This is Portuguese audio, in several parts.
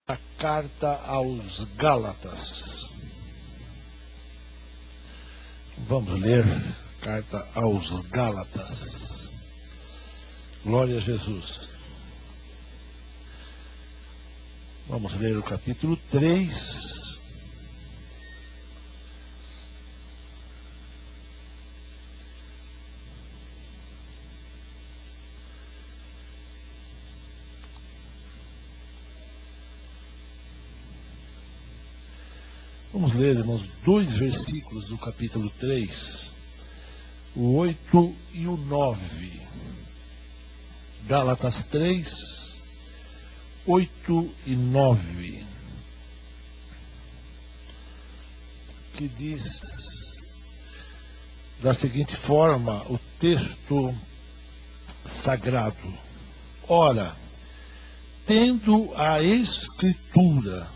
A carta aos Gálatas. Vamos ler carta aos Gálatas. Glória a Jesus. Vamos ler o capítulo 3. Vamos ler, irmãos, 2 versículos do capítulo 3, o 8 e o 9. Gálatas 3, 8 e 9. Que diz da seguinte forma o texto sagrado: Ora, tendo a Escritura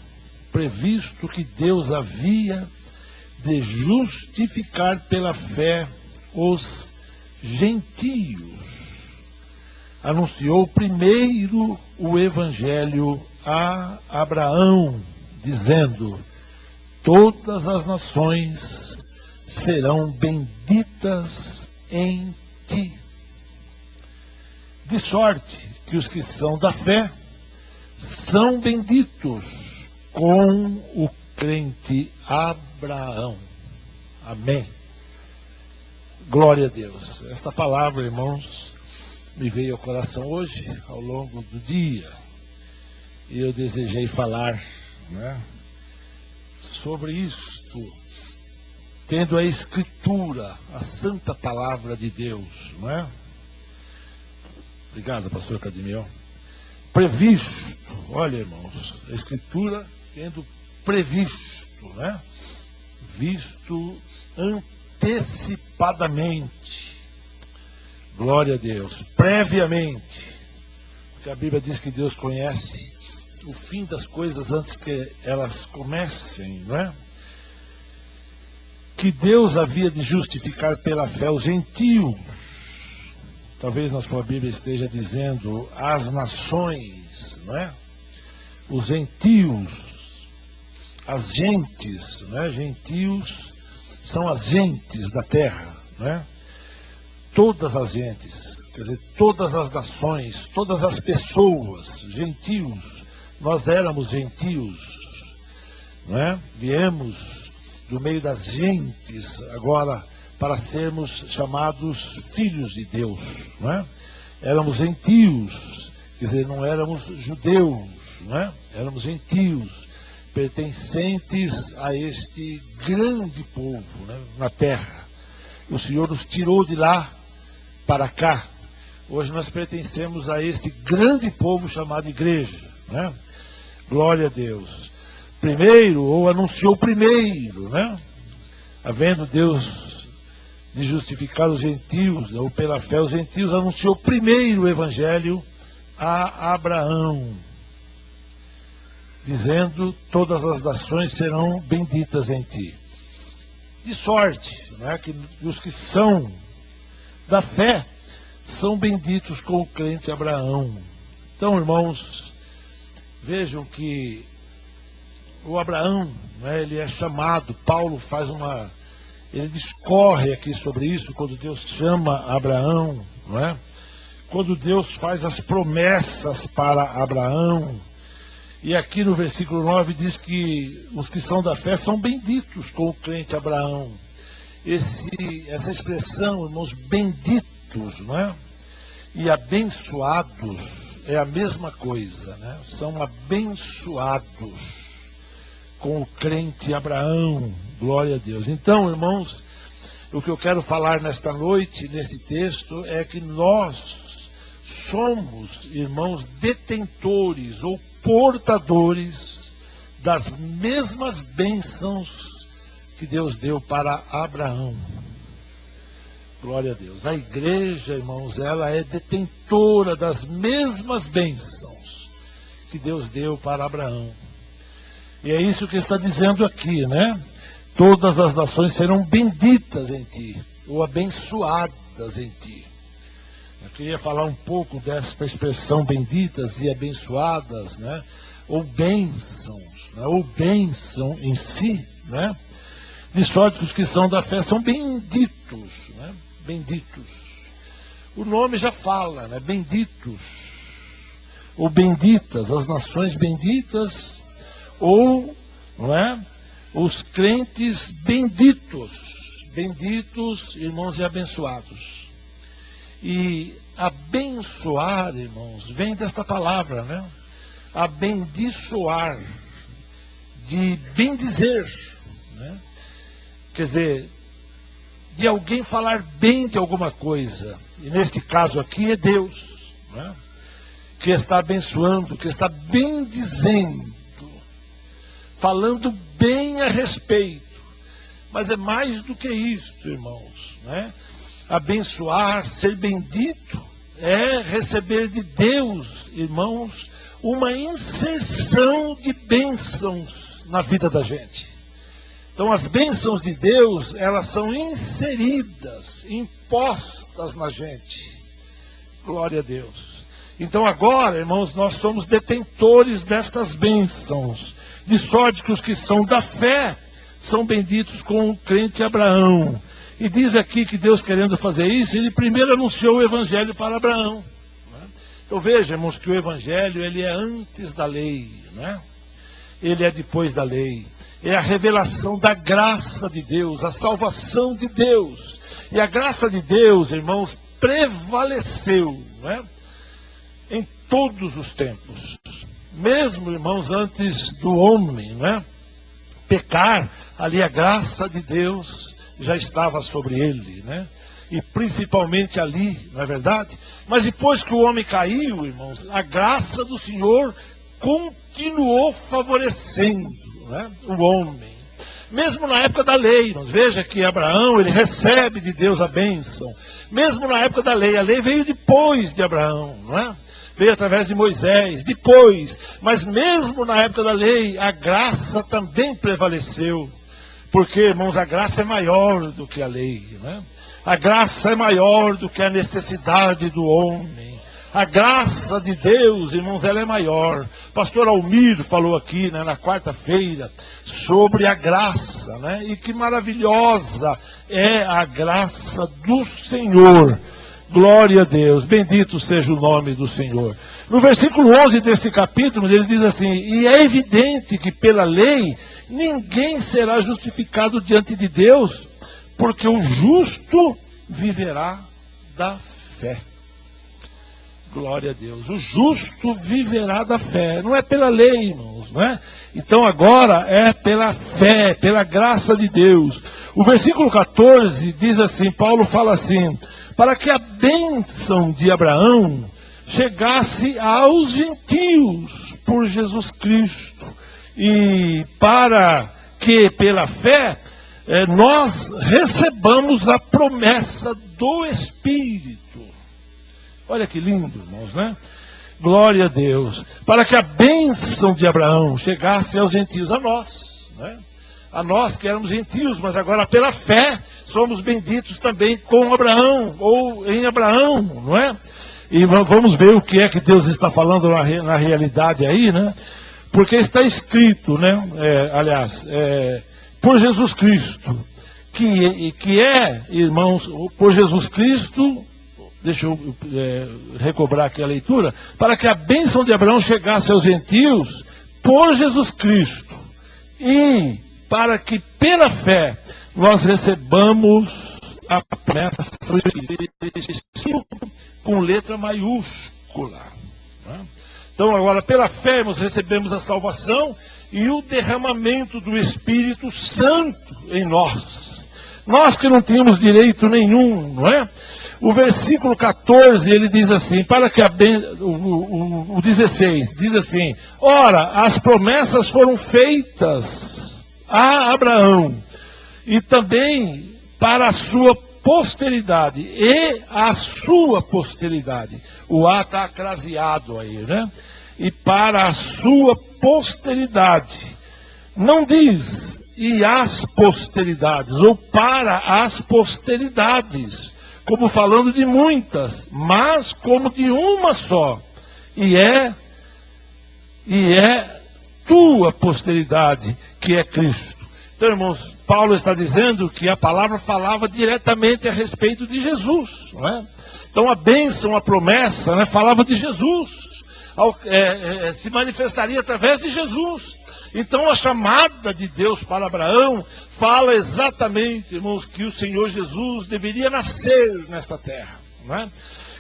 previsto que Deus havia de justificar pela fé os gentios, anunciou primeiro o Evangelho a Abraão, dizendo: todas as nações serão benditas em ti. De sorte que os que são da fé são benditos com o crente Abraão. Amém. Glória a Deus. Esta palavra, irmãos, me veio ao coração hoje, ao longo do dia, e eu desejei falar, sobre isto, tendo a Escritura, a santa palavra de Deus, Obrigado, pastor Cadmiel. Previsto, olha, irmãos, a Escritura tendo previsto, visto antecipadamente, glória a Deus, previamente, porque a Bíblia diz que Deus conhece o fim das coisas antes que elas comecem, que Deus havia de justificar pela fé os gentios. Talvez na sua Bíblia esteja dizendo as nações, os gentios, as gentes, gentios são as gentes da terra, Todas as gentes, quer dizer, todas as nações, todas as pessoas, gentios, nós éramos gentios, Viemos do meio das gentes agora para sermos chamados filhos de Deus, Éramos gentios, quer dizer, não éramos judeus, Éramos gentios, pertencentes a este grande povo, na terra. O Senhor nos tirou de lá para cá. Hoje nós pertencemos a este grande povo chamado igreja, Glória a Deus. Primeiro, ou anunciou primeiro, Havendo Deus de justificar os gentios, ou pela fé os gentios, anunciou primeiro o Evangelho a Abraão, dizendo: todas as nações serão benditas em ti. De sorte, que os que são da fé são benditos com o crente Abraão. Então, irmãos, vejam que o Abraão, ele é chamado, Paulo ele discorre aqui sobre isso, quando Deus chama Abraão, Quando Deus faz as promessas para Abraão. E aqui no versículo 9 diz que os que são da fé são benditos com o crente Abraão. Essa expressão, irmãos, benditos, e abençoados é a mesma coisa, São abençoados com o crente Abraão, glória a Deus. Então, irmãos, o que eu quero falar nesta noite, nesse texto, é que nós somos, irmãos, detentores ou portadores das mesmas bênçãos que Deus deu para Abraão. Glória a Deus. A igreja, irmãos, ela é detentora das mesmas bênçãos que Deus deu para Abraão. E é isso que está dizendo aqui, Todas as nações serão benditas em ti, ou abençoadas em ti. Eu queria falar um pouco desta expressão benditas e abençoadas, ou bênçãos, né? Ou bênção em si, né? De sorte que os que são da fé são benditos, né? Benditos. O nome já fala, né? Benditos, ou benditas, as nações benditas, ou, não é? Os crentes benditos, benditos, irmãos, e abençoados. E abençoar, irmãos, vem desta palavra, né? Abendiçoar, de bendizer, né? Quer dizer, de alguém falar bem de alguma coisa. E neste caso aqui é Deus, né? Que está abençoando, que está bendizendo, falando bem a respeito. Mas é mais do que isso, irmãos, né? Abençoar, ser bendito, é receber de Deus, irmãos, uma inserção de bênçãos na vida da gente. Então as bênçãos de Deus, elas são inseridas, impostas na gente. Glória a Deus. Então agora, irmãos, nós somos detentores destas bênçãos. De sorte que os que são da fé são benditos com o crente Abraão. E diz aqui que Deus, querendo fazer isso, ele primeiro anunciou o evangelho para Abraão, né? Então vejamos que o evangelho, ele é antes da lei, né? Ele é depois da lei. É a revelação da graça de Deus, a salvação de Deus. E a graça de Deus, irmãos, prevaleceu, né? Em todos os tempos. Mesmo, irmãos, antes do homem, né, pecar, ali a graça de Deus já estava sobre ele, né? E principalmente ali, não é verdade? Mas depois que o homem caiu, irmãos, a graça do Senhor continuou favorecendo, né, o homem. Mesmo na época da lei, irmãos, veja que Abraão, ele recebe de Deus a bênção. Mesmo na época da lei, a lei veio depois de Abraão, não é? Veio através de Moisés, depois. Mas mesmo na época da lei, a graça também prevaleceu. Porque, irmãos, a graça é maior do que a lei, né? A graça é maior do que a necessidade do homem. A graça de Deus, irmãos, ela é maior. Pastor Almir falou aqui, né, na quarta-feira, sobre a graça, né? E que maravilhosa é a graça do Senhor. Glória a Deus, bendito seja o nome do Senhor. No versículo 11 desse capítulo, ele diz assim: e é evidente que pela lei ninguém será justificado diante de Deus, porque o justo viverá da fé. Glória a Deus, o justo viverá da fé. Não é pela lei, irmãos, não é? Então agora é pela fé, pela graça de Deus. O versículo 14 diz assim, Paulo fala assim: para que a bênção de Abraão chegasse aos gentios por Jesus Cristo, e para que pela fé nós recebamos a promessa do Espírito. Olha que lindo, irmãos, né? Glória a Deus. Para que a bênção de Abraão chegasse aos gentios, a nós, né? A nós que éramos gentios, mas agora pela fé somos benditos também com Abraão, ou em Abraão, não é? E vamos ver o que é que Deus está falando na realidade aí, né? Porque está escrito, né? Por Jesus Cristo, que é, irmãos, por Jesus Cristo, deixa eu recobrar aqui a leitura, para que a bênção de Abraão chegasse aos gentios por Jesus Cristo, e para que pela fé nós recebamos a promessa com letra maiúscula, né? Então agora pela fé nós recebemos a salvação e o derramamento do Espírito Santo em nós. Nós que não tínhamos direito nenhum, não é? O versículo 14, ele diz assim, para que o 16, diz assim: ora, as promessas foram feitas a Abraão, e também para a sua posteridade, e a sua posteridade. O A está acraseado aí, né? E para a sua posteridade. Não diz, e as posteridades, ou para as posteridades, como falando de muitas, mas como de uma só. E é tua posteridade, que é Cristo. Então, irmãos, Paulo está dizendo que a palavra falava diretamente a respeito de Jesus, não é? Então a bênção, a promessa, né, falava de Jesus, se manifestaria através de Jesus. Então a chamada de Deus para Abraão fala exatamente, irmãos, que o Senhor Jesus deveria nascer nesta terra, não é?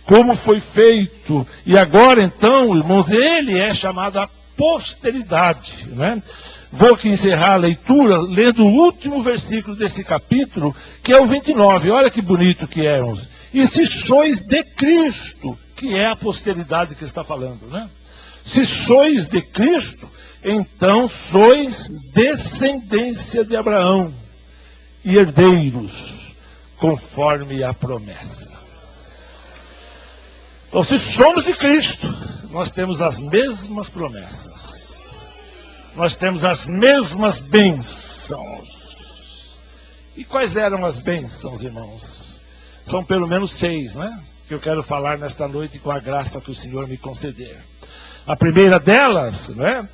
Como foi feito, e agora então, irmãos, ele é chamado a posteridade, né? Vou aqui encerrar a leitura lendo o último versículo desse capítulo, que é o 29. Olha que bonito que é, irmãos. E se sois de Cristo, que é a posteridade que está falando, né? Se sois de Cristo, então sois descendência de Abraão e herdeiros, conforme a promessa. Então, se somos de Cristo, nós temos as mesmas promessas. Nós temos as mesmas bênçãos. E quais eram as bênçãos, irmãos? São pelo menos 6, né? Que eu quero falar nesta noite com a graça que o Senhor me conceder. A primeira delas, né?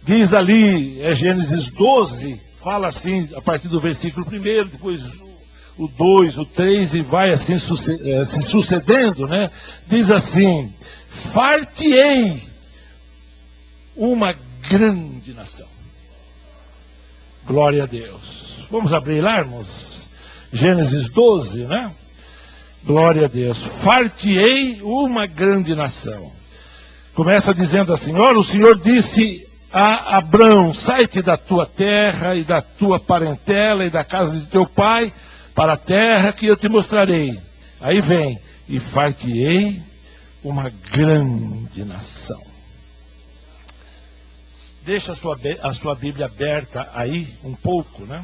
Diz ali, é Gênesis 12, fala assim, a partir do versículo 1, depois o 2, o 3, e vai assim se sucedendo, né? Diz assim: far-te-ei uma grande nação. Glória a Deus. Vamos abrir lá, irmãos? Gênesis 12, né? Glória a Deus. Far-te-ei uma grande nação. Começa dizendo assim: olha, o Senhor disse a Abrão: sai-te da tua terra e da tua parentela e da casa de teu pai para a terra que eu te mostrarei. Aí vem: e far-te-ei uma grande nação. Deixa a sua Bíblia aberta aí um pouco, né?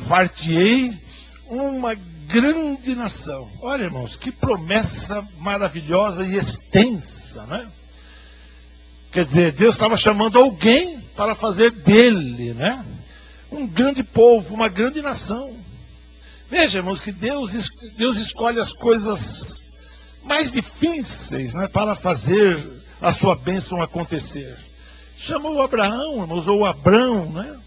Far-te-ei uma grande nação. Olha, irmãos, que promessa maravilhosa e extensa, né? Quer dizer, Deus estava chamando alguém para fazer dele, né? Um grande povo, uma grande nação. Veja, irmãos, que Deus escolhe as coisas mais difíceis, né, para fazer a sua bênção acontecer. Chamou Abraão, irmãos, ou Abrão, né?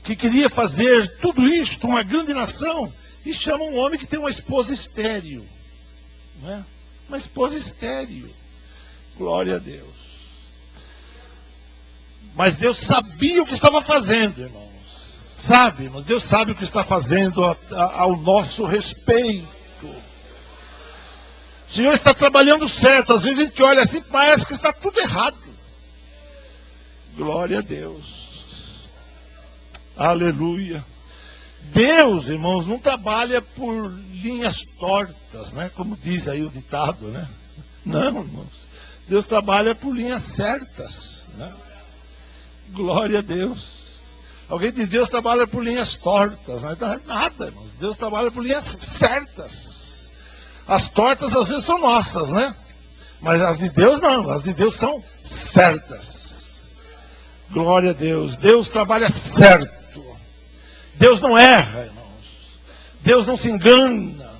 Que queria fazer tudo isto, uma grande nação, e chama um homem que tem uma esposa estéril, né? Uma esposa estéril. Glória a Deus. Mas Deus sabia o que estava fazendo, irmãos. Sabe, irmãos, Deus sabe o que está fazendo ao nosso respeito. O Senhor está trabalhando certo. Às vezes a gente olha assim, parece que está tudo errado. Glória a Deus. Aleluia. Deus, irmãos, não trabalha por linhas tortas, né? Como diz aí o ditado, né? Não, irmãos. Deus trabalha por linhas certas, né? Glória a Deus. Alguém diz: Deus trabalha por linhas tortas, né? Nada, irmãos. Deus trabalha por linhas certas. As tortas às vezes são nossas, né? Mas as de Deus não. As de Deus são certas. Glória a Deus. Deus trabalha certo. Deus não erra, irmãos. Deus não se engana.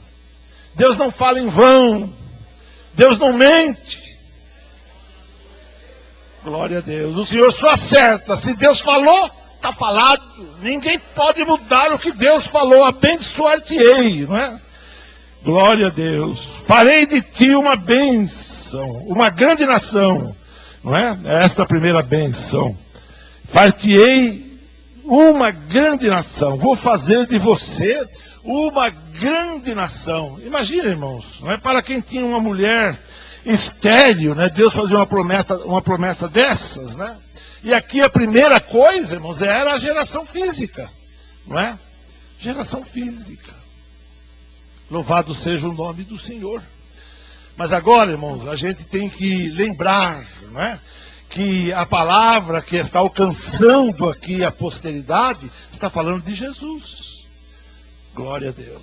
Deus não fala em vão. Deus não mente. Glória a Deus. O Senhor só acerta. Se Deus falou, está falado. Ninguém pode mudar o que Deus falou. Abençoar-te-ei, não é? Glória a Deus. Farei de ti uma bênção, uma grande nação, não é? Esta é a primeira bênção. Far-te-ei uma grande nação. Vou fazer de você uma grande nação. Imagina, irmãos, não é? Para quem tinha uma mulher estéril, né? Deus fazia uma promessa dessas, né? E aqui a primeira coisa, irmãos, era a geração física, não é? Geração física. Louvado seja o nome do Senhor. Mas agora, irmãos, a gente tem que lembrar, não é? Que a palavra que está alcançando aqui a posteridade está falando de Jesus. Glória a Deus.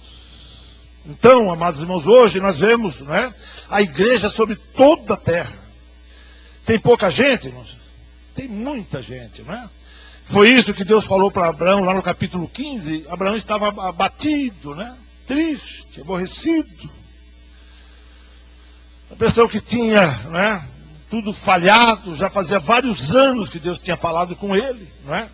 Então, amados irmãos, hoje nós vemos, não é, a igreja sobre toda a terra. Tem pouca gente, irmãos? Tem muita gente, não é? Foi isso que Deus falou para Abraão lá no capítulo 15. Abraão estava abatido, né? Triste, aborrecido. A pessoa que tinha, né, tudo falhado, já fazia vários anos que Deus tinha falado com ele, não é?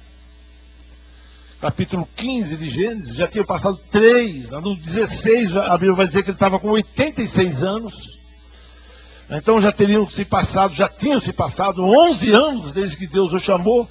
Capítulo 15 de Gênesis, já tinha passado 3, no 16 a Bíblia vai dizer que ele estava com 86 anos, então já tinham se passado 11 anos desde que Deus o chamou,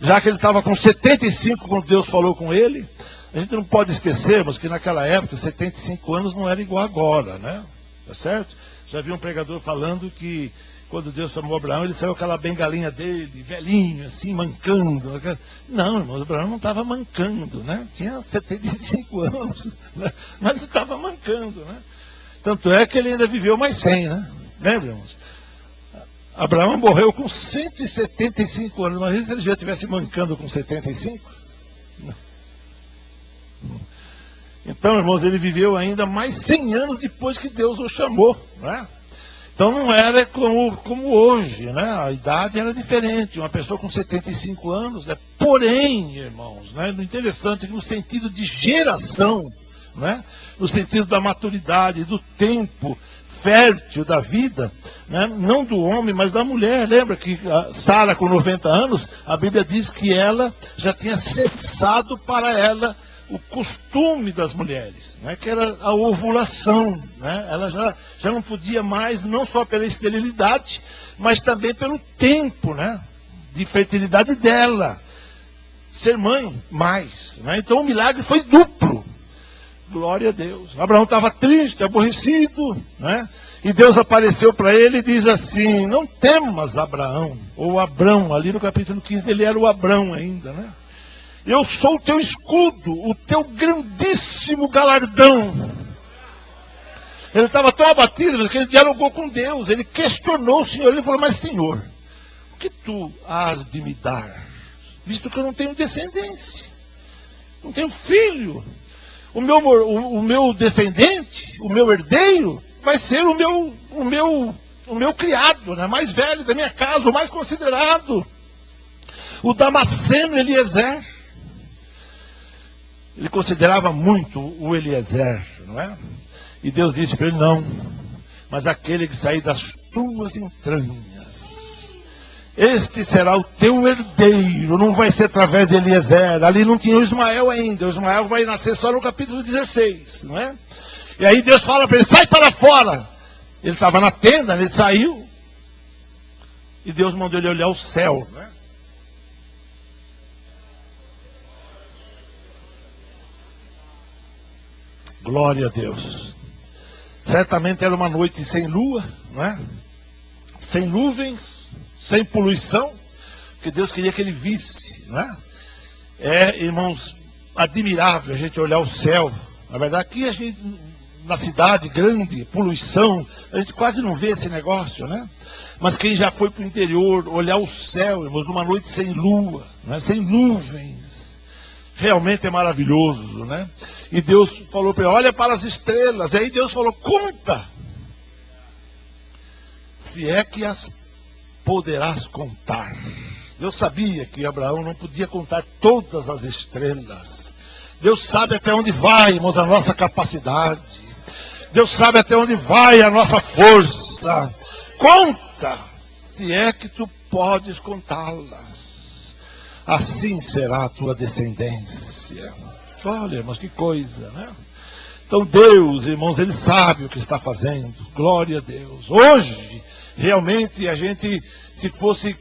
já que ele estava com 75 quando Deus falou com ele. A gente não pode esquecermos que naquela época 75 anos não era igual agora, né? Tá certo? Já vi um pregador falando que quando Deus chamou Abraão, ele saiu com aquela bengalinha dele, velhinho, assim, mancando. Não, irmão, Abraão não estava mancando, né? Tinha 75 anos, né? Mas não estava mancando, né? Tanto é que ele ainda viveu mais 100, né? Lembra, irmãos? Abraão morreu com 175 anos. Imagina se ele já estivesse mancando com 75. Não. Então, irmãos, ele viveu ainda mais 100 anos depois que Deus o chamou, né? Então não era como hoje, né? A idade era diferente, uma pessoa com 75 anos, né? Porém, irmãos, né? Interessante que no sentido de geração, né? No sentido da maturidade, do tempo fértil da vida, né? Não do homem, mas da mulher. Lembra que Sara, com 90 anos, a Bíblia diz que ela já tinha cessado para ela o costume das mulheres, né, que era a ovulação, né, ela já não podia mais, não só pela esterilidade, mas também pelo tempo, né, de fertilidade dela, ser mãe mais, né, então o milagre foi duplo, glória a Deus. Abraão estava triste, aborrecido, né, e Deus apareceu para ele e diz assim: não temas, Abraão, ou Abrão, ali no capítulo 15 ele era o Abrão ainda, né. Eu sou o teu escudo, o teu grandíssimo galardão. Ele estava tão abatido que ele dialogou com Deus. Ele questionou o Senhor. Ele falou: mas Senhor, o que tu has de me dar? Visto que eu não tenho descendência, não tenho filho. O meu descendente, o meu herdeiro, vai ser o meu criado, né, mais velho da minha casa, o mais considerado, o Damasceno Eliezer. Ele considerava muito o Eliezer, não é? E Deus disse para ele: não, mas aquele que sair das tuas entranhas, este será o teu herdeiro, não vai ser através de Eliezer. Ali não tinha o Ismael ainda, o Ismael vai nascer só no capítulo 16, não é? E aí Deus fala para ele: sai para fora. Ele estava na tenda, ele saiu, e Deus mandou ele olhar o céu, não é? Glória a Deus. Certamente era uma noite sem lua, não é? Sem nuvens, sem poluição, porque Deus queria que ele visse, não é? É, irmãos, admirável a gente olhar o céu. Na verdade, aqui a gente, na cidade grande, poluição, a gente quase não vê esse negócio, né? Mas quem já foi para o interior, olhar o céu, irmãos, numa noite sem lua, né? Sem nuvens, realmente é maravilhoso, né? E Deus falou para ele: olha para as estrelas. E aí Deus falou: conta, se é que as poderás contar. Deus sabia que Abraão não podia contar todas as estrelas. Deus sabe até onde vai, irmãos, a nossa capacidade. Deus sabe até onde vai a nossa força. Conta, se é que tu podes contá-las. Assim será a tua descendência. Olha, irmãos, que coisa, né? Então Deus, irmãos, Ele sabe o que está fazendo. Glória a Deus. Hoje, realmente, a gente, se fosse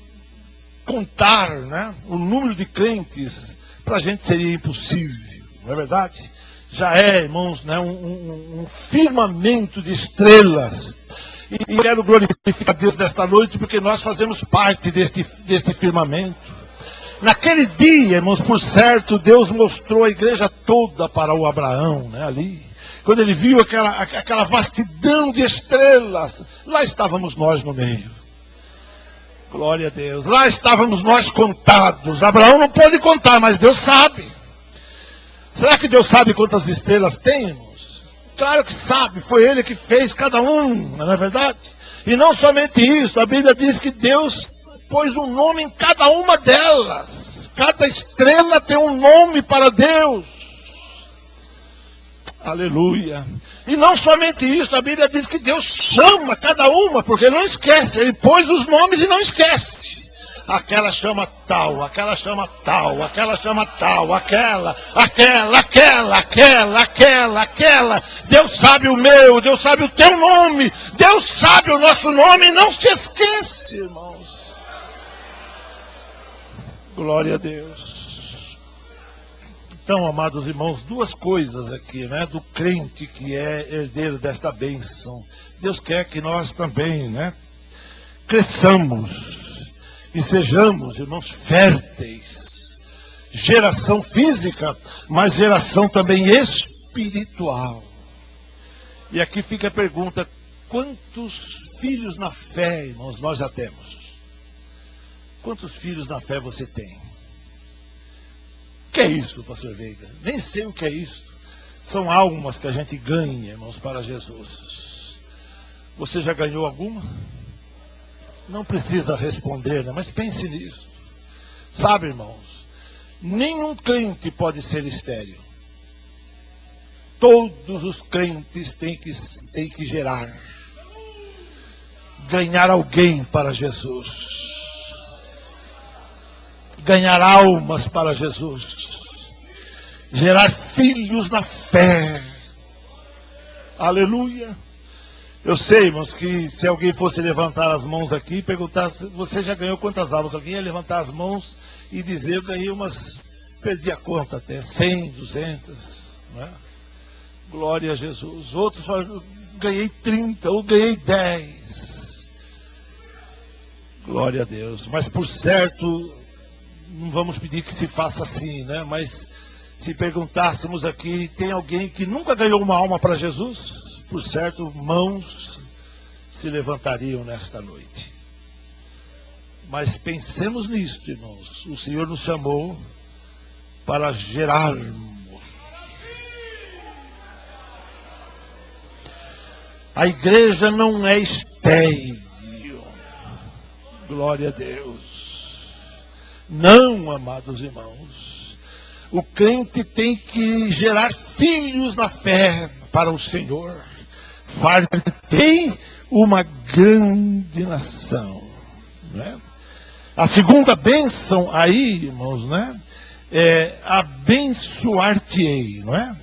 contar, né, o número de crentes, para a gente seria impossível, não é verdade? Já é, irmãos, né, um firmamento de estrelas. E quero glorificar a Deus nesta noite, porque nós fazemos parte deste firmamento. Naquele dia, irmãos, por certo, Deus mostrou a igreja toda para o Abraão, né, ali. Quando ele viu aquela vastidão de estrelas, lá estávamos nós no meio. Glória a Deus. Lá estávamos nós contados. Abraão não pôde contar, mas Deus sabe. Será que Deus sabe quantas estrelas tem, irmãos? Claro que sabe, foi Ele que fez cada um, não é verdade? E não somente isso, a Bíblia diz que Deus pôs um nome em cada uma delas. Cada estrela tem um nome para Deus. Aleluia. E não somente isso, a Bíblia diz que Deus chama cada uma, porque não esquece. Ele pôs os nomes e não esquece. Aquela chama tal, aquela chama tal, aquela chama tal, aquela. Deus sabe o meu, Deus sabe o teu nome, Deus sabe o nosso nome e não se esquece, irmãos. Glória a Deus. Então, amados irmãos, duas coisas aqui, né? Do crente que é herdeiro desta bênção. Deus quer que nós também, né? Cresçamos e sejamos, irmãos, férteis. Geração física, mas geração também espiritual. E aqui fica a pergunta: quantos filhos na fé, irmãos, nós já temos? Quantos filhos na fé você tem? O que é isso, pastor Veiga? Nem sei o que é isso. São almas que a gente ganha, irmãos, para Jesus. Você já ganhou alguma? Não precisa responder, né? Mas pense nisso. Sabe, irmãos, nenhum crente pode ser estéril. Todos os crentes têm que gerar. Ganhar alguém para Jesus. Ganhar almas para Jesus. Gerar filhos na fé. Aleluia. Eu sei, irmãos, que se alguém fosse levantar as mãos aqui e perguntar: você já ganhou quantas almas? Alguém ia levantar as mãos e dizer: eu ganhei umas, perdi a conta até, 100, 200. Não é? Glória a Jesus. Outros falam: ganhei 30 ou ganhei 10. Glória a Deus. Mas por certo, não vamos pedir que se faça assim, né? Mas se perguntássemos aqui: tem alguém que nunca ganhou uma alma para Jesus? Por certo, mãos se levantariam nesta noite. Mas pensemos nisto, irmãos. O Senhor nos chamou para gerarmos. A igreja não é estéril. Glória a Deus. Não, amados irmãos. O crente tem que gerar filhos na fé para o Senhor. Fartei uma grande nação. Né? A segunda bênção aí, irmãos, né? É abençoar-te-ei, não é?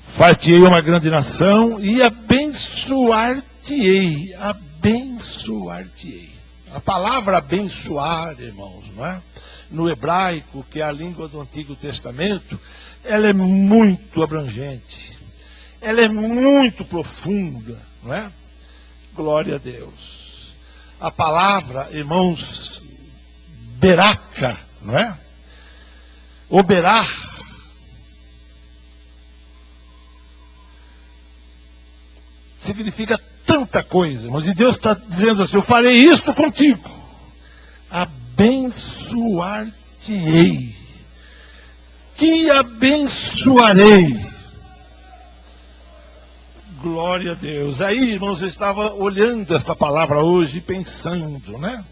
Fartei uma grande nação e abençoar-te-ei. Abençoar-te-ei. A palavra abençoar, irmãos, não é? No hebraico, que é a língua do Antigo Testamento, ela é muito abrangente. Ela é muito profunda, não é? Glória a Deus. A palavra, irmãos, beraca, não é? Oberar. Significa tanta coisa, irmãos. E Deus está dizendo assim: eu farei isto contigo. Abençoar-te-ei. Te abençoarei. Glória a Deus. Aí, irmãos, eu estava olhando esta palavra hoje e pensando, né?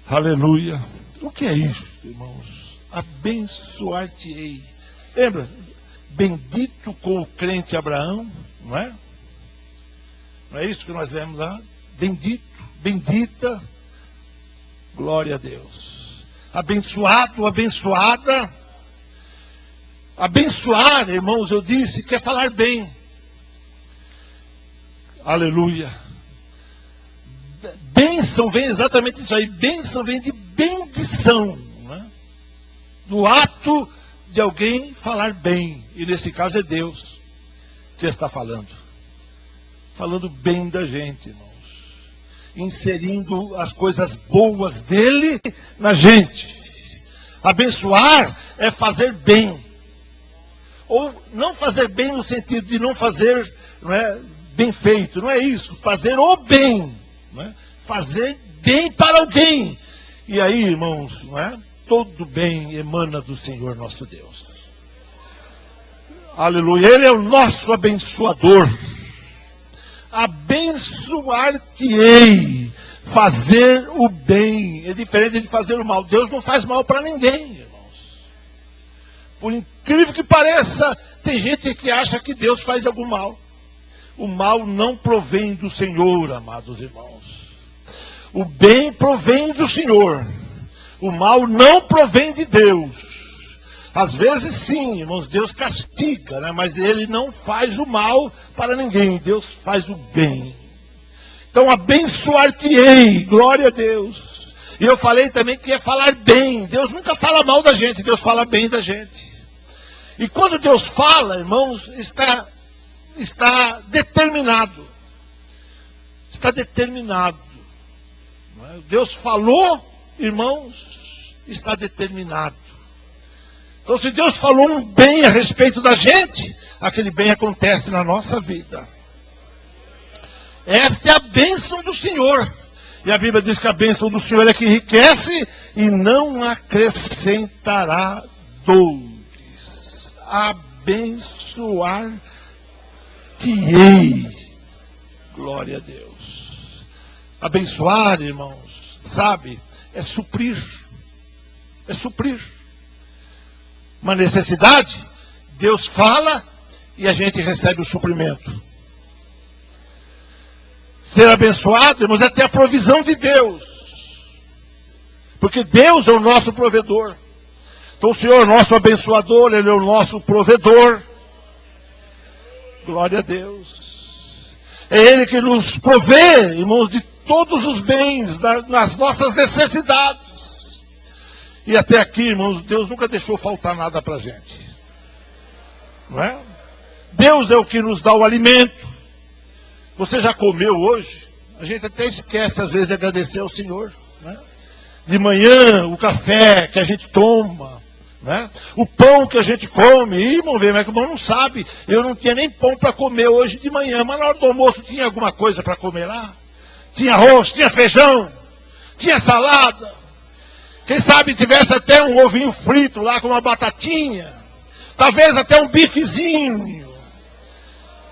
Aleluia. O que é isso, irmãos? Abençoar-te-ei. Lembra? Bendito com o crente Abraão, não é? Não é isso que nós lemos lá? Bendito, bendita. Glória a Deus. Abençoado, abençoada. Abençoar, irmãos, eu disse, quer falar bem. Aleluia. Bênção vem exatamente isso aí. Bênção vem de bendição, né? Do ato de alguém falar bem. E nesse caso é Deus que está falando. Falando bem da gente, irmãos. Inserindo as coisas boas dele na gente. Abençoar é fazer bem. Ou não fazer bem no sentido de não fazer, não é, bem feito, não é isso. Fazer o bem, não é? Fazer bem para alguém. E aí, irmãos, não é? Todo bem emana do Senhor nosso Deus. Aleluia. Ele é o nosso abençoador. Abençoar-te-ei. Fazer o bem é diferente de fazer o mal. Deus não faz mal para ninguém, irmãos. Por incrível que pareça, tem gente que acha que Deus faz algum mal. O mal não provém do Senhor, amados irmãos. O bem provém do Senhor. O mal não provém de Deus. Às vezes sim, irmãos, Deus castiga, né? Mas Ele não faz o mal para ninguém. Deus faz o bem. Então abençoar-te-ei, glória a Deus. E eu falei também que é falar bem. Deus nunca fala mal da gente, Deus fala bem da gente. E quando Deus fala, irmãos, está determinado. Está determinado. Deus falou, irmãos, está determinado. Então, se Deus falou um bem a respeito da gente, aquele bem acontece na nossa vida. Esta é a bênção do Senhor. E a Bíblia diz que a bênção do Senhor é que enriquece e não acrescentará dores. Abençoar-te-ei. Glória a Deus. Abençoar, irmãos, sabe, é suprir. É suprir. Uma necessidade, Deus fala e a gente recebe o suprimento. Ser abençoado, irmãos, é ter a provisão de Deus. Porque Deus é o nosso provedor. Então o Senhor é o nosso abençoador, Ele é o nosso provedor. Glória a Deus. É Ele que nos provê, irmãos, de todos os bens, nas nossas necessidades. E até aqui, irmãos, Deus nunca deixou faltar nada para a gente. Não é? Deus é o que nos dá o alimento. Você já comeu hoje? A gente até esquece às vezes de agradecer ao Senhor. Né? De manhã, o café que a gente toma. Né? O pão que a gente come. Ih, irmão, mas o irmão não sabe. Eu não tinha nem pão para comer hoje de manhã. Mas na hora do almoço tinha alguma coisa para comer lá? Tinha arroz, tinha feijão, tinha salada. Quem sabe tivesse até um ovinho frito lá com uma batatinha. Talvez até um bifezinho.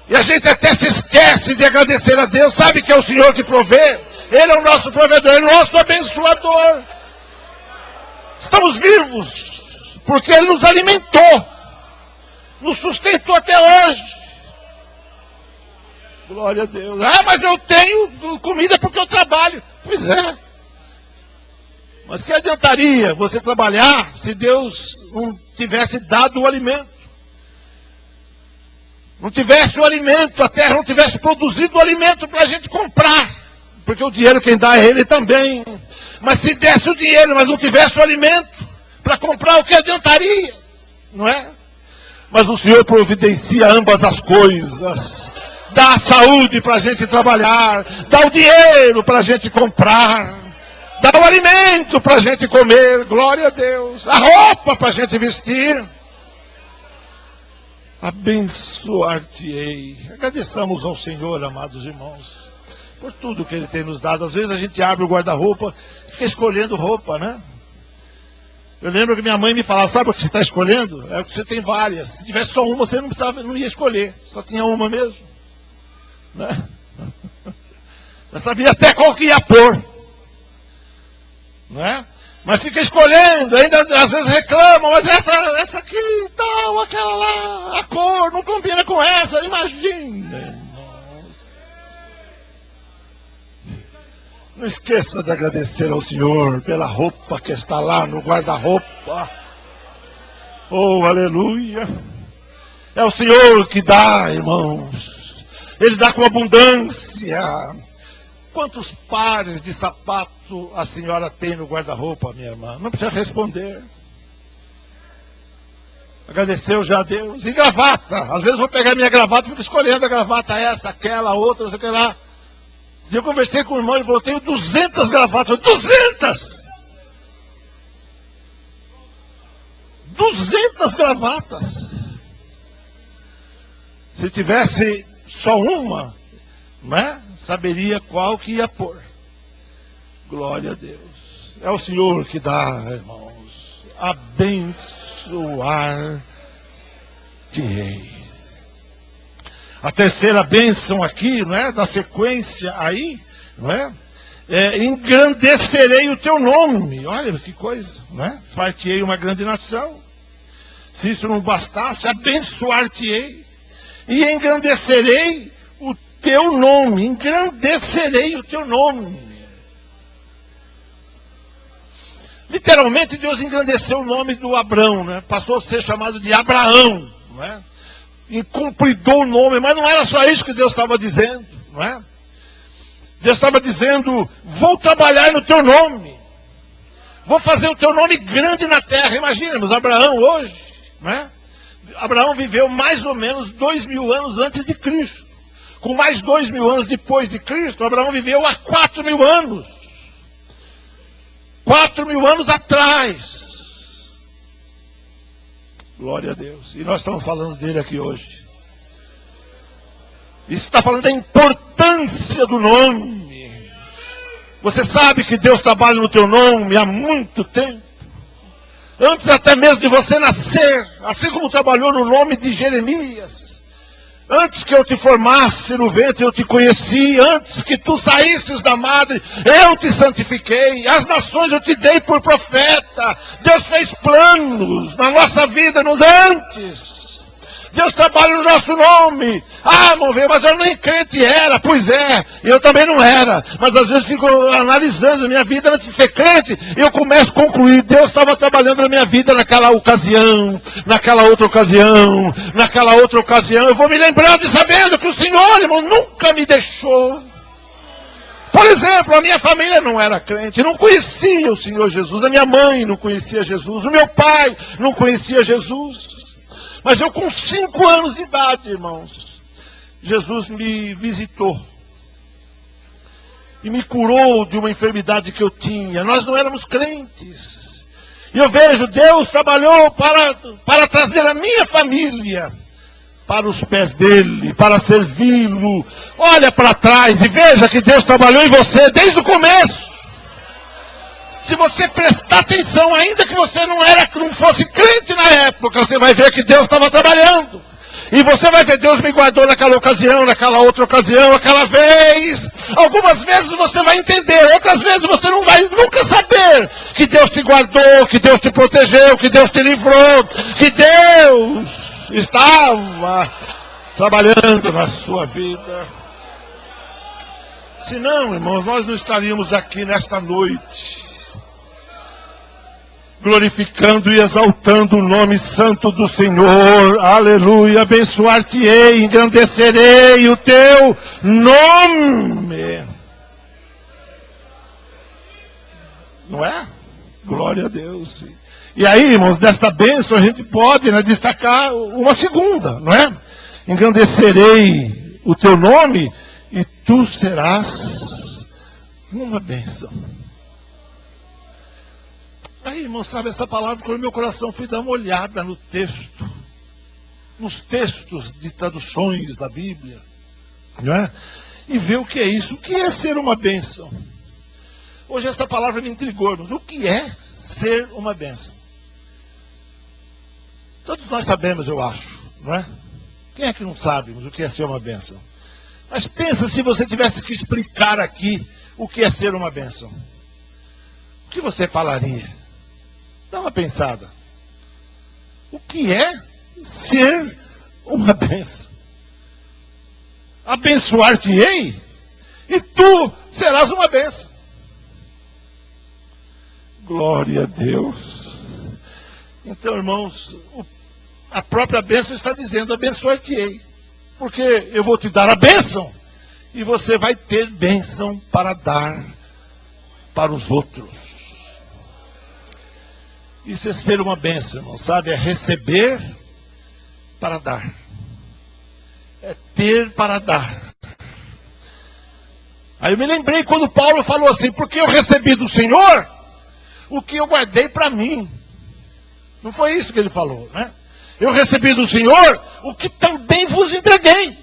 E a gente até se esquece de agradecer a Deus. Sabe que é o Senhor que provê? Ele é o nosso provedor, Ele é o nosso abençoador. Estamos vivos porque Ele nos alimentou. Nos sustentou até hoje. Glória a Deus. Ah, mas eu tenho comida porque eu trabalho. Pois é. Mas que adiantaria você trabalhar se Deus não tivesse dado o alimento? Não tivesse o alimento, a terra não tivesse produzido o alimento para a gente comprar. Porque o dinheiro quem dá é Ele também. Mas se desse o dinheiro, mas não tivesse o alimento para comprar, o que adiantaria? Não é? Mas o Senhor providencia ambas as coisas. Dá a saúde para a gente trabalhar. Dá o dinheiro para a gente comprar. Dá o alimento para a gente comer, glória a Deus. A roupa para a gente vestir. Abençoar-te-ei. Agradeçamos ao Senhor, amados irmãos, por tudo que Ele tem nos dado. Às vezes a gente abre o guarda-roupa, fica escolhendo roupa, né? Eu lembro que minha mãe me falava, sabe o que você está escolhendo? É o que você tem várias. Se tivesse só uma, você não ia escolher. Só tinha uma mesmo. Né? Eu sabia até qual que ia pôr. Né? Mas fica escolhendo, ainda às vezes reclamam, mas essa aqui e tal, aquela lá, a cor não combina com essa, imagina, irmãos. Não esqueça de agradecer ao Senhor pela roupa que está lá no guarda-roupa. Oh, aleluia. É o Senhor que dá, irmãos. Ele dá com abundância. Quantos pares de sapato a senhora tem no guarda-roupa, minha irmã? Não precisa responder. Agradeceu já a Deus. E gravata. Às vezes eu vou pegar minha gravata e fico escolhendo a gravata essa, aquela, outra, não sei o que lá. Eu conversei com o irmão, ele falou, eu tenho 200 gravatas. 200! 200 gravatas. Se tivesse só uma, né, saberia qual que ia pôr. Glória a Deus. É o Senhor que dá, irmãos. Abençoar-te-ei. A terceira bênção aqui, não é? Da sequência aí, não é? Engrandecerei o teu nome. Olha que coisa, não é? Far-te-ei uma grande nação. Se isso não bastasse, abençoar-te-ei e engrandecerei o teu nome. Engrandecerei o teu nome. Literalmente, Deus engrandeceu o nome do Abrão, né? Passou a ser chamado de Abraão, não é? E cumpridou o nome, mas não era só isso que Deus estava dizendo, não é? Deus estava dizendo: vou trabalhar no teu nome, vou fazer o teu nome grande na terra. Imaginemos, Abraão hoje, não é? Abraão viveu mais ou menos 2000 anos antes de Cristo. Com mais 2000 anos depois de Cristo, Abraão viveu há 4000 anos. 4000 anos atrás. Glória a Deus. E nós estamos falando dele aqui hoje. Isso está falando da importância do nome. Você sabe que Deus trabalha no teu nome há muito tempo. Antes até mesmo de você nascer. Assim como trabalhou no nome de Jeremias. Antes que eu te formasse no ventre, eu te conheci. Antes que tu saísses da madre, eu te santifiquei. As nações eu te dei por profeta. Deus fez planos na nossa vida nos antes. Deus trabalha no nosso nome. Ah, vamos ver, mas eu nem crente era. Pois é, eu também não era. Mas às vezes fico analisando a minha vida antes de ser crente. E eu começo a concluir. Deus estava trabalhando na minha vida naquela ocasião. Naquela outra ocasião. Naquela outra ocasião. Eu vou me lembrando e sabendo que o Senhor, irmão, nunca me deixou. Por exemplo, a minha família não era crente. Não conhecia o Senhor Jesus. A minha mãe não conhecia Jesus. O meu pai não conhecia Jesus. Mas eu com 5 anos de idade, irmãos, Jesus me visitou. E me curou de uma enfermidade que eu tinha. Nós não éramos crentes. E eu vejo, Deus trabalhou para trazer a minha família para os pés dele, para servi-lo. Olha para trás e veja que Deus trabalhou em você desde o começo. Se você prestar atenção, ainda que você não fosse crente na época, você vai ver que Deus estava trabalhando. E você vai ver, Deus me guardou naquela ocasião, naquela outra ocasião, aquela vez. Algumas vezes você vai entender, outras vezes você não vai nunca saber que Deus te guardou, que Deus te protegeu, que Deus te livrou, que Deus estava trabalhando na sua vida. Senão, irmãos, nós não estaríamos aqui nesta noite glorificando e exaltando o nome santo do Senhor. Aleluia. Abençoar-te-ei, engrandecerei o teu nome. Não é? Glória a Deus. E aí, irmãos, desta bênção a gente pode, né, destacar uma segunda, não é? Engrandecerei o teu nome e tu serás uma bênção. Aí, irmão, sabe, essa palavra ficou no meu coração. Fui dar uma olhada no texto, nos textos de traduções da Bíblia, não é? E ver o que é isso. O que é ser uma bênção? Hoje esta palavra me intrigou, irmãos. O que é ser uma bênção? Todos nós sabemos, eu acho, não é? Quem é que não sabe o que é ser uma bênção? Mas pensa se você tivesse que explicar aqui o que é ser uma bênção. O que você falaria? Dá uma pensada. O que é ser uma bênção? Abençoar-te-ei e tu serás uma bênção. Glória a Deus. Então, irmãos, a própria bênção está dizendo: abençoar-te-ei. Porque eu vou te dar a bênção e você vai ter bênção para dar para os outros. Isso é ser uma bênção, irmão, sabe? É receber para dar. É ter para dar. Aí eu me lembrei quando Paulo falou assim: porque eu recebi do Senhor o que eu guardei para mim. Não foi isso que ele falou, né? Eu recebi do Senhor o que também vos entreguei.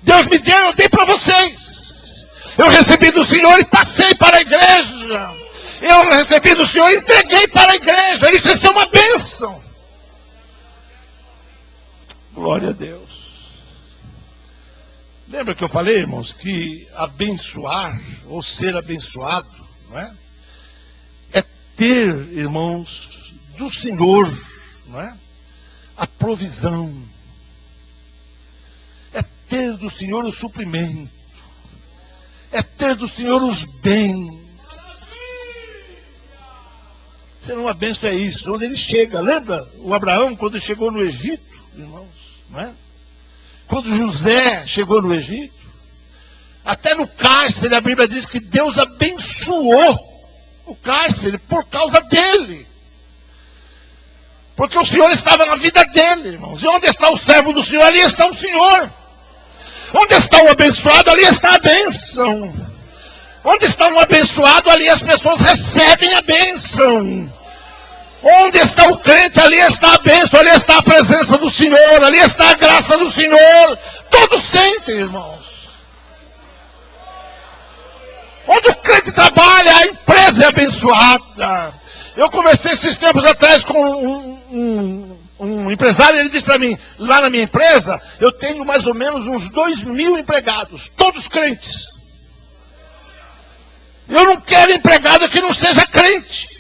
Deus me deu, eu dei para vocês. Eu recebi do Senhor e passei para a igreja. Eu recebi do Senhor e entreguei para a igreja. Isso é ser uma bênção. Glória a Deus. Lembra que eu falei, irmãos, que abençoar ou ser abençoado, não é? É ter, irmãos, do Senhor, não é? a provisão. É ter do Senhor o suprimento. É ter do Senhor os bens. Ser uma bênção é isso, onde ele chega. Lembra o Abraão quando chegou no Egito, irmãos? Não é? Quando José chegou no Egito, até no cárcere a Bíblia diz que Deus abençoou o cárcere por causa dele. Porque o Senhor estava na vida dele, irmãos. E onde está o servo do Senhor? Ali está o Senhor. Onde está o abençoado? Ali está a bênção. Onde está um abençoado, ali as pessoas recebem a bênção. Onde está o crente, ali está a bênção, ali está a presença do Senhor, ali está a graça do Senhor. Todos sentem, irmãos. Onde o crente trabalha, a empresa é abençoada. Eu conversei esses tempos atrás com um empresário, ele disse para mim, lá na minha empresa, eu tenho mais ou menos uns 2.000 empregados, todos crentes. Eu não quero empregado que não seja crente.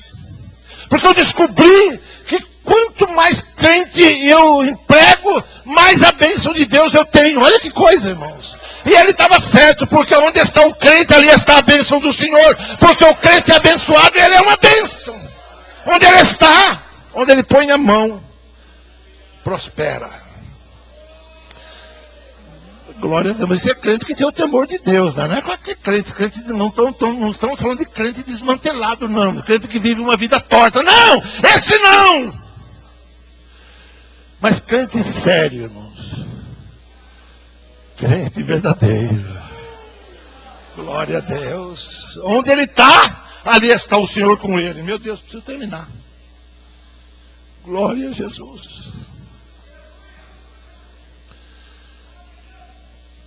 Porque eu descobri que quanto mais crente eu emprego, mais a bênção de Deus eu tenho. Olha que coisa, irmãos. E ele estava certo, porque onde está o crente, ali está a bênção do Senhor. Porque o crente é abençoado, ele é uma bênção. Onde ele está, onde ele põe a mão, prospera. Glória a Deus, mas esse é crente que tem o temor de Deus, não é qualquer crente. Crente não estamos falando de crente desmantelado, não. Crente que vive uma vida torta. Não, esse não. Mas crente sério, irmãos. Crente verdadeiro. Glória a Deus. Onde ele está, ali está o Senhor com ele. Meu Deus, preciso terminar. Glória a Jesus.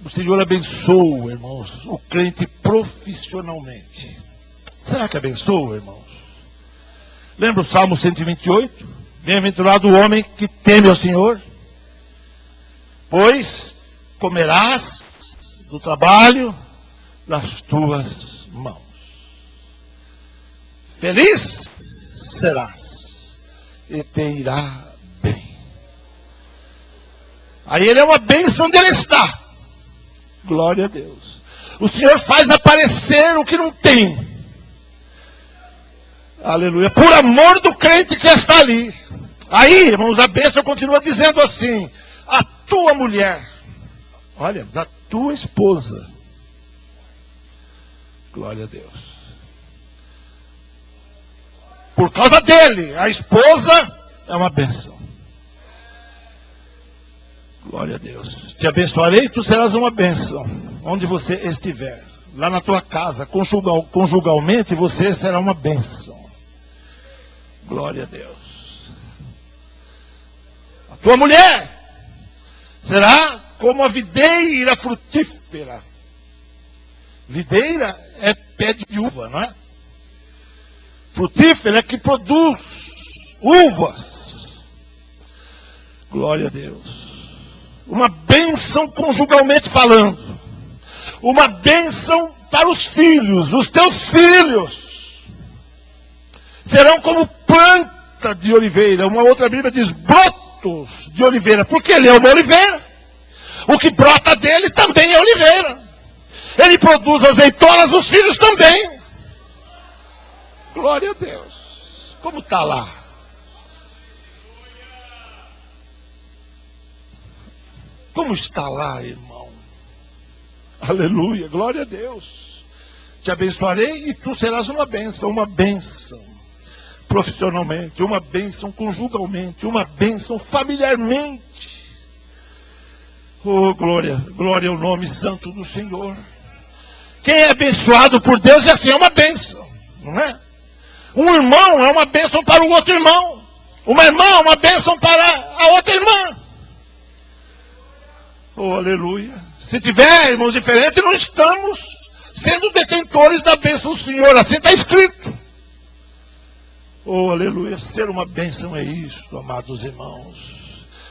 O Senhor abençoa, irmãos, o crente profissionalmente. Será que abençoa, irmãos? Lembra o Salmo 128? Bem-aventurado o homem que teme ao Senhor, pois comerás do trabalho das tuas mãos. Feliz serás e te irá bem. Aí ele é uma bênção onde ele está. Glória a Deus. O Senhor faz aparecer o que não tem. Aleluia. Por amor do crente que está ali. Aí, irmãos, a bênção continua dizendo assim: a tua mulher, olha, a tua esposa. Glória a Deus. Por causa dele, a esposa é uma bênção. Glória a Deus. Te abençoarei e tu serás uma bênção. Onde você estiver. Lá na tua casa, conjugalmente, você será uma bênção. Glória a Deus. A tua mulher será como a videira frutífera. Videira é pé de uva, não é? Frutífera é que produz uvas. Glória a Deus. Uma bênção conjugalmente falando. Uma bênção para os filhos. Os teus filhos serão como planta de oliveira. Uma outra Bíblia diz brotos de oliveira. Porque ele é uma oliveira. O que brota dele também é oliveira. Ele produz azeitonas, os filhos também. Glória a Deus. Como está lá? Como está lá, irmão? Aleluia, glória a Deus. Te abençoarei e tu serás uma bênção profissionalmente, uma bênção conjugalmente, uma bênção familiarmente. Oh, glória, glória ao nome santo do Senhor. Quem é abençoado por Deus é assim, é uma bênção, não é? Um irmão é uma bênção para o outro irmão. Uma irmã é uma bênção para a outra irmã. Oh, aleluia. Se tiver irmãos diferentes, não estamos sendo detentores da bênção do Senhor. Assim está escrito. Oh, aleluia. Ser uma bênção é isto, amados irmãos.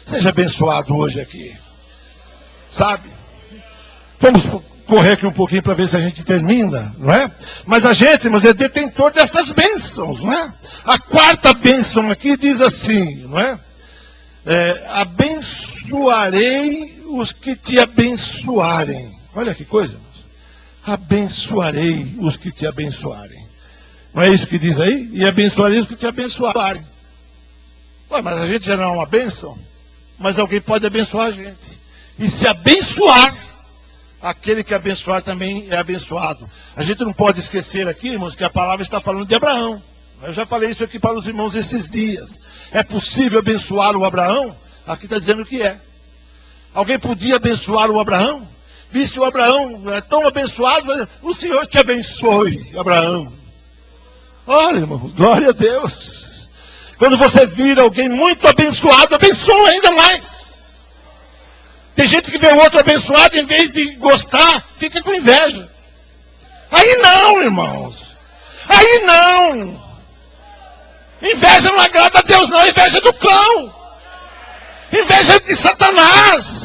Seja abençoado hoje aqui. Sabe? Vamos correr aqui um pouquinho para ver se a gente termina, não é? Mas a gente, irmãos, é detentor dessas bênçãos, não é? A quarta bênção aqui diz assim, não é? abençoarei os que te abençoarem. Olha que coisa, irmãos. Abençoarei os que te abençoarem. Não é isso que diz aí? E abençoarei os que te abençoarem. Ué, mas a gente já não é uma bênção? Mas alguém pode abençoar a gente. E se abençoar, aquele que abençoar também é abençoado. A gente não pode esquecer aqui, irmãos, que a palavra está falando de Abraão. Eu já falei isso aqui para os irmãos esses dias. É possível abençoar o Abraão? Aqui está dizendo que é. Alguém podia abençoar o Abraão? Disse o Abraão, é tão abençoado, o Senhor te abençoe, Abraão. Olha, irmãos, glória a Deus. Quando você vira alguém muito abençoado, abençoa ainda mais. Tem gente que vê o outro abençoado, em vez de gostar, fica com inveja. Aí não, irmãos. Aí não. Inveja não agrada a Deus, não. Inveja é do cão. Inveja é de Satanás.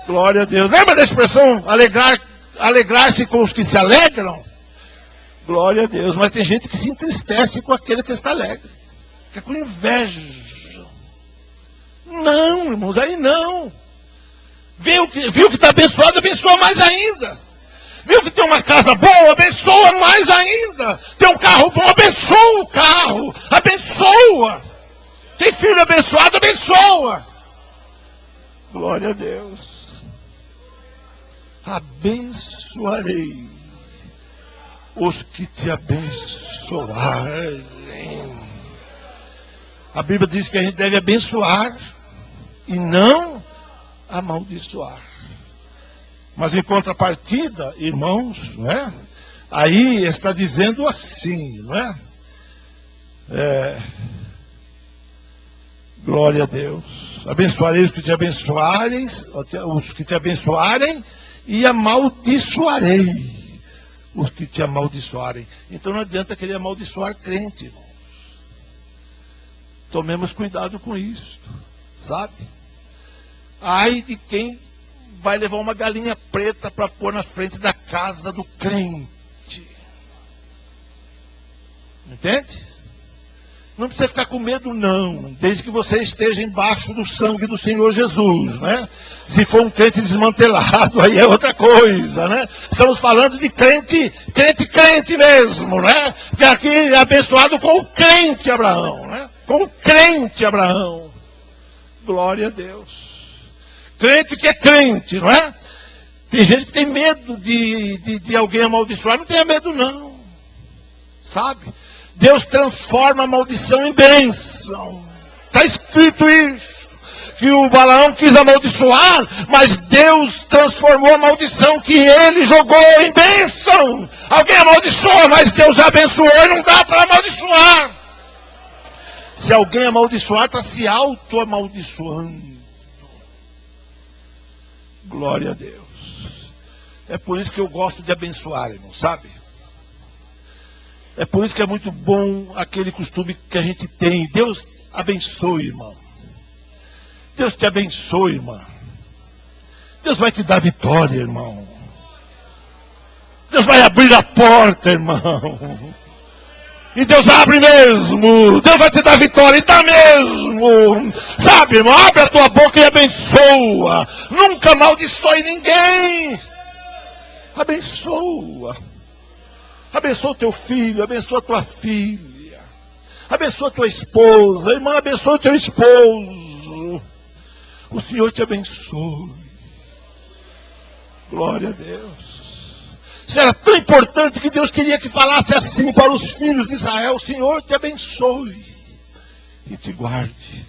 Glória a Deus. Lembra da expressão alegrar-se com os que se alegram? Glória a Deus. Mas tem gente que se entristece com aquele que está alegre. Fica com inveja. Não, irmãos, aí não. Viu que está abençoado, abençoa mais ainda. Viu que tem uma casa boa, abençoa mais ainda. Tem um carro bom, abençoa o carro. Abençoa. Tem filho abençoado, abençoa. Glória a Deus. Abençoarei os que te abençoarem. A Bíblia diz que a gente deve abençoar e não amaldiçoar. Mas em contrapartida, irmãos, não é? Aí está dizendo assim, não é? Glória a Deus. Abençoarei os que te abençoarem, e amaldiçoarei os que te amaldiçoarem. Então não adianta querer amaldiçoar crente, irmãos. Tomemos cuidado com isso, sabe? Ai de quem vai levar uma galinha preta para pôr na frente da casa do crente. Entende? Não precisa ficar com medo, não. Desde que você esteja embaixo do sangue do Senhor Jesus, né? Se for um crente desmantelado, aí é outra coisa, né? Estamos falando de crente mesmo, né? Porque aqui é abençoado com o crente Abraão, né? Com o crente Abraão. Glória a Deus. Crente que é crente, não é? Tem gente que tem medo de alguém amaldiçoar. Não tenha medo, não. Sabe? Deus transforma a maldição em bênção. Está escrito isso. Que o Balaão quis amaldiçoar, mas Deus transformou a maldição que ele jogou em bênção. Alguém amaldiçoa, mas Deus abençoou e não dá para amaldiçoar. Se alguém amaldiçoar, está se auto-amaldiçoando. Glória a Deus. É por isso que eu gosto de abençoar, irmão, sabe? É por isso que é muito bom aquele costume que a gente tem. Deus abençoe, irmão. Deus te abençoe, irmã. Deus vai te dar vitória, irmão. Deus vai abrir a porta, irmão. E Deus abre mesmo. Deus vai te dar vitória, e dá mesmo. Sabe, irmão, abre a tua boca e abençoa. Nunca amaldiçoe ninguém. Abençoa. Abençoa o teu filho, abençoa a tua filha. Abençoa a tua esposa. Irmã, abençoa o teu esposo. O Senhor te abençoe. Glória a Deus. Isso era tão importante que Deus queria que falasse assim para os filhos de Israel. O Senhor te abençoe e te guarde.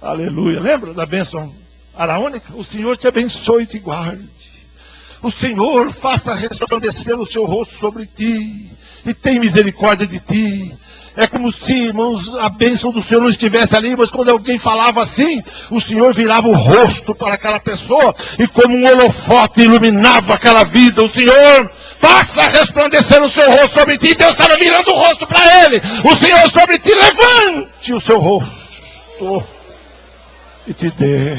Aleluia. Lembra da bênção araônica? O Senhor te abençoe e te guarde. O Senhor faça resplandecer o seu rosto sobre ti e tem misericórdia de ti. É como se, irmãos, a bênção do Senhor não estivesse ali, mas quando alguém falava assim, o Senhor virava o rosto para aquela pessoa e como um holofote iluminava aquela vida. O Senhor faça resplandecer o seu rosto sobre ti. Deus estava virando o rosto para ele. O Senhor sobre ti, levante o seu rosto e te dê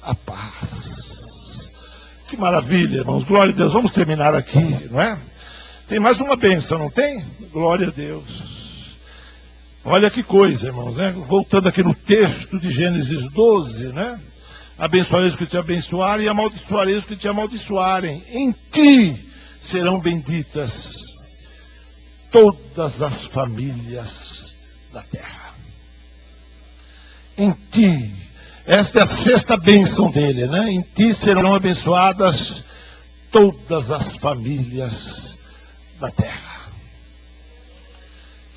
a paz. Que maravilha, irmãos. Glória a Deus. Vamos terminar aqui, não é? Tem mais uma bênção, não tem? Glória a Deus. Olha que coisa, irmãos, né? Voltando aqui no texto de Gênesis 12, né? Abençoarei os que te abençoarem e amaldiçoarei os que te amaldiçoarem. Em ti serão benditas todas as famílias da terra. Em ti, esta é a sexta bênção dele, né? Em ti serão abençoadas todas as famílias da terra.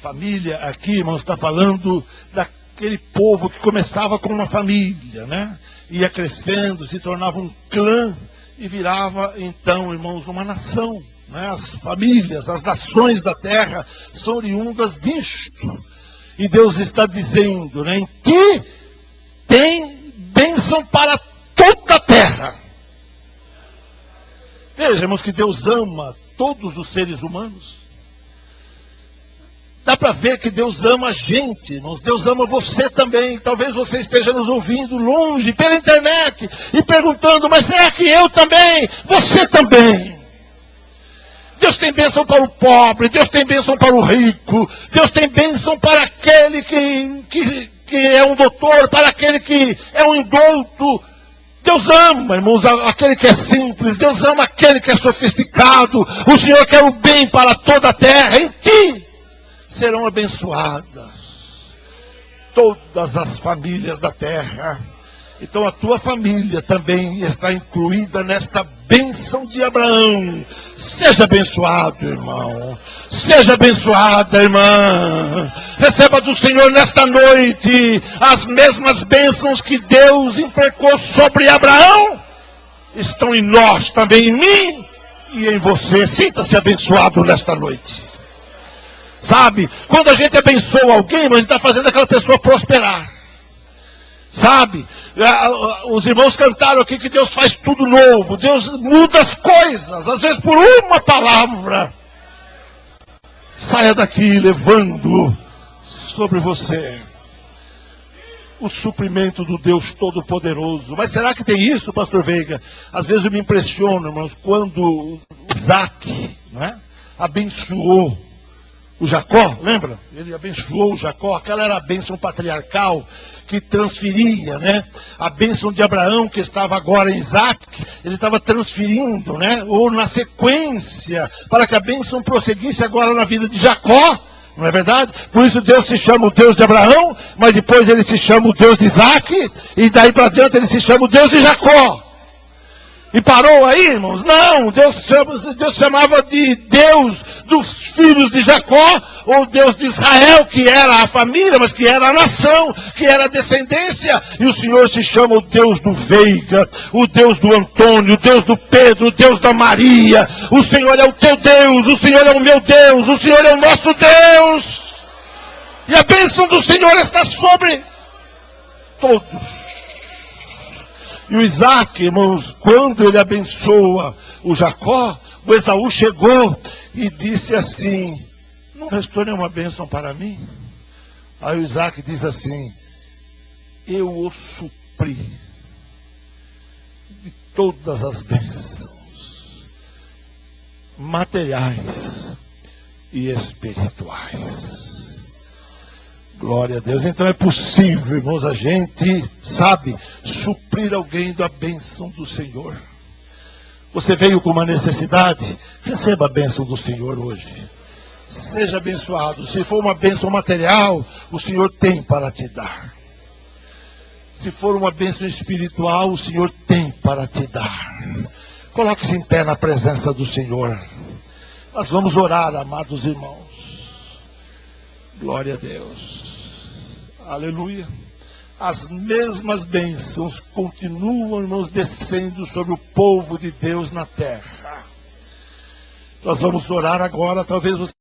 Família aqui, irmãos, está falando daquele povo que começava com uma família, né? Ia crescendo, se tornava um clã e virava, então, irmãos, uma nação, né? As famílias, as nações da terra são oriundas disto. E Deus está dizendo, né? Em ti tem bênção para toda a terra. Veja, irmãos, que Deus ama todos os seres humanos. Dá para ver que Deus ama a gente, irmãos. Deus ama você também. Talvez você esteja nos ouvindo longe, pela internet, e perguntando, mas será que eu também? Você também. Deus tem bênção para o pobre, Deus tem bênção para o rico, Deus tem bênção para aquele que é um doutor, para aquele que é um indulto. Deus ama, irmãos, aquele que é simples. Deus ama aquele que é sofisticado. O Senhor quer o bem para toda a terra. Em ti serão abençoadas todas as famílias da terra. Então a tua família também está incluída nesta bênção de Abraão. Seja abençoado, irmão. Seja abençoada, irmã. Receba do Senhor nesta noite as mesmas bênçãos que Deus imprecou sobre Abraão. Estão em nós também, em mim e em você. Sinta-se abençoado nesta noite. Sabe, quando a gente abençoa alguém, a gente está fazendo aquela pessoa prosperar. Sabe, os irmãos cantaram aqui que Deus faz tudo novo. Deus muda as coisas, às vezes por uma palavra. Saia daqui levando sobre você o suprimento do Deus Todo-Poderoso. Mas será que tem isso, pastor Veiga? Às vezes eu me impressiono, irmãos, quando Isaac, não é, abençoou o Jacó, lembra? Ele abençoou o Jacó. Aquela era a bênção patriarcal que transferia, né? A bênção de Abraão, que estava agora em Isaac, ele estava transferindo, né? Ou na sequência, para que a bênção prosseguisse agora na vida de Jacó. Não é verdade? Por isso Deus se chama o Deus de Abraão, mas depois ele se chama o Deus de Isaac, e daí para diante ele se chama o Deus de Jacó. E parou aí, irmãos? Não, Deus chamava de Deus dos filhos de Jacó, ou Deus de Israel, que era a família, mas que era a nação, que era a descendência. E o Senhor se chama o Deus do Veiga, o Deus do Antônio, o Deus do Pedro, o Deus da Maria. O Senhor é o teu Deus, o Senhor é o meu Deus, o Senhor é o nosso Deus. E a bênção do Senhor está sobre todos. E o Isaac, irmãos, quando ele abençoa o Jacó, o Esaú chegou e disse assim, não restou nenhuma bênção para mim? Aí o Isaac diz assim, eu o supri de todas as bênçãos materiais e espirituais. Glória a Deus. Então é possível, irmãos, a gente, sabe, suprir alguém da bênção do Senhor. Você veio com uma necessidade, receba a bênção do Senhor hoje. Seja abençoado. Se for uma bênção material, o Senhor tem para te dar. Se for uma bênção espiritual, o Senhor tem para te dar. Coloque-se em pé na presença do Senhor. Nós vamos orar, amados irmãos. Glória a Deus. Aleluia. As mesmas bênçãos continuam, irmãos, descendo sobre o povo de Deus na terra. Nós vamos orar agora. Talvez você